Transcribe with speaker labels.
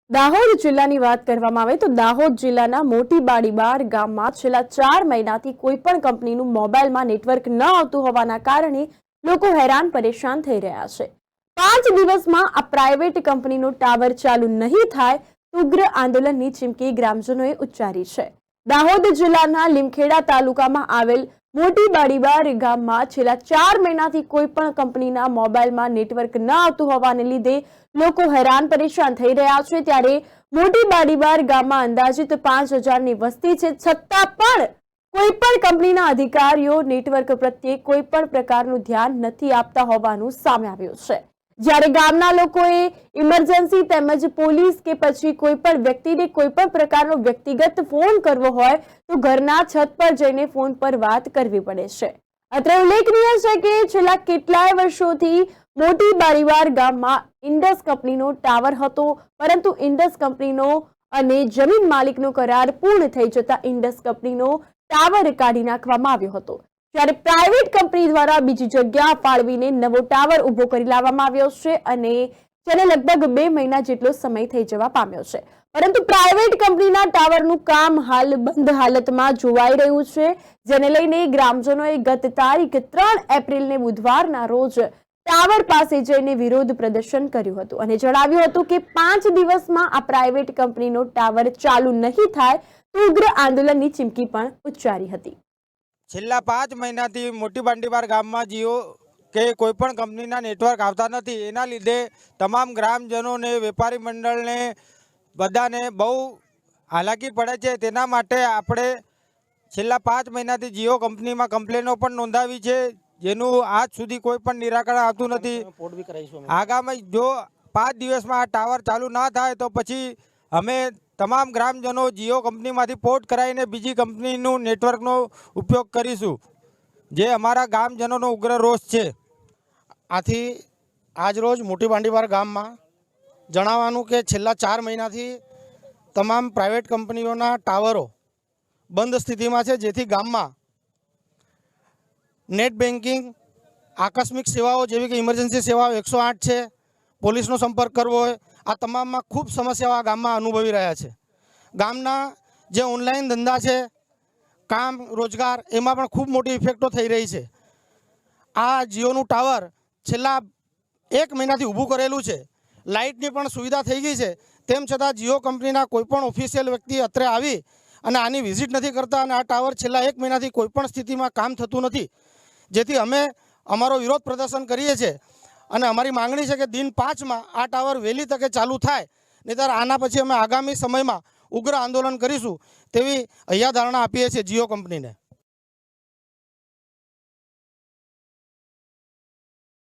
Speaker 1: દાહોદ જિલ્લાની વાત કરવામાં આવે તો દાહોદ જિલ્લાના મોટી બાડીબાર ગામમાં છેલ્લા 4 મહિનાથી કોઈ પણ કંપનીનું મોબાઈલમાં નેટવર્ક ન આવતું હોવાના કારણે લોકો હેરાન પરેશાન થઈ રહ્યા છે। 5 દિવસમાં આ પ્રાઇવેટ કંપનીનો ટાવર ચાલુ નહીં થાય તો ઉગ્ર આંદોલનની ચીમકી ગ્રામજનોએ ઉચ્ચારી છે। દાહોદ જિલ્લાના લીમખેડા તાલુકામાં આવેલ મોટી બાડીબાર ગામમાં છેલ્લા 4 મહિનાથી કોઈ પણ કંપનીના મોબાઈલમાં નેટવર્ક ન આવતું હોવાને લીધે લોકો હેરાન પરેશાન થઈ રહ્યા છે। ત્યારે મોટી બાડીબાર ગામમાં અંદાજિત 5000ની વસ્તી છે, છતાં પણ કોઈ પણ કંપનીના અધિકારીઓ નેટવર્ક પ્રત્યે કોઈ પણ પ્રકારનું ધ્યાન નથી આપતા હોવાનું સામે આવ્યું છે। જ્યારે ગામના લોકોએ ઇમરજન્સી તેમજ પોલીસ કે પછી કોઈ પણ વ્યક્તિને કોઈ પણ પ્રકારનો વ્યક્તિગત ફોન કરવો હોય તો ઘરના છત પર જઈને ફોન પર વાત કરવી પડે છે। અત્રે ઉલ્લેખનીય છે કે છેલ્લા કેટલાય વર્ષોથી મોટી બાડીબાર ગામમાં ઇન્ડસ કંપનીનો ટાવર હતો, પરંતુ ઇન્ડસ કંપનીનો અને જમીન માલિકનો કરાર પૂર્ણ થઈ જતા ઇન્ડસ કંપનીનો ટાવર કાઢી નાખવામાં આવ્યો હતો। ત્યારે પ્રાઇવેટ કંપની દ્વારા બીજી જગ્યા ફાળવીને નવો ટાવર ઉભો કરી લાવવામાં આવ્યો છે અને જેને લગભગ 2 મહિના જેટલો સમય થઈ જવા પામ્યો છે, પરંતુ પ્રાઇવેટ કંપનીના ટાવરનું કામ હાલ બંધ હાલતમાં જોવાઈ રહ્યું છે, જેને લઈને ગ્રામજનોએ ગત તારીખ 3 એપ્રિલને બુધવારના રોજ ટાવર પાસે જઈને વિરોધ પ્રદર્શન કર્યું હતું અને જણાવ્યું હતું કે 5 દિવસમાં આ પ્રાઇવેટ કંપનીનો ટાવર ચાલુ નહીં થાય તો ઉગ્ર આંદોલનની ચીમકી પણ ઉચ્ચારી હતી।
Speaker 2: છેલ્લા 5 મહિનાથી મોટી બાડીબાર ગામમાં જીઓ કે કોઈપણ કંપનીના નેટવર્ક આવતા નથી। એના લીધે તમામ ગ્રામજનોને, વેપારી મંડળને, બધાને બહુ હાલાકી પડે છે। તેના માટે આપણે છેલ્લા 5 મહિનાથી જીઓ કંપનીમાં કમ્પ્લેનો પણ નોંધાવી છે, જેનું આજ સુધી કોઈ પણ નિરાકરણ આવતું નથી। આગામી જો 5 દિવસમાં આ ટાવર ચાલુ ના થાય તો પછી અમે તમામ ગ્રામજનો જીઓ કંપનીમાંથી પોર્ટ કરાવીને બીજી કંપનીનું નેટવર્કનો ઉપયોગ કરીશું, જે અમારા ગામજનોનો ઉગ્ર રોષ છે।
Speaker 3: આથી આજરોજ મોટી બાડીબાર ગામમાં જણાવવાનું કે છેલ્લા 4 મહિનાથી તમામ પ્રાઇવેટ કંપનીઓના ટાવરો બંધ સ્થિતિમાં છે, જેથી ગામમાં નેટ બેન્કિંગ, આકસ્મિક સેવાઓ જેવી કે ઇમરજન્સી સેવાઓ 108 છે, પોલીસનો સંપર્ક કરવો હોય, આ તમામમાં ખૂબ સમસ્યાઓ આ ગામમાં અનુભવી રહ્યા છે। ગામના જે ઓનલાઈન ધંધા છે, કામ રોજગાર, એમાં પણ ખૂબ મોટી ઇફેક્ટો થઈ રહી છે। આ જીઓનું ટાવર છેલ્લા 1 મહિનાથી ઊભું કરેલું છે, લાઇટની પણ સુવિધા થઈ ગઈ છે, તેમ છતાં જીઓ કંપનીના કોઈપણ ઓફિશિયલ વ્યક્તિ અત્રે આવી અને આની વિઝિટ નથી કરતા અને આ ટાવર છેલ્લા 1 મહિનાથી કોઈપણ સ્થિતિમાં કામ થતું નથી, જેથી અમે અમારો વિરોધ પ્રદર્શન કરીએ છીએ અને અમારી માંગણી છે કે દિન 5માં આ ટાવર વહેલી તકે ચાલુ થાય, નહીંતર આના પછી અમે આગામી સમયમાં ઉગ્ર આંદોલન કરીશું તેવી હૈયાધારણા આપીએ છીએ જીઓ કંપનીને।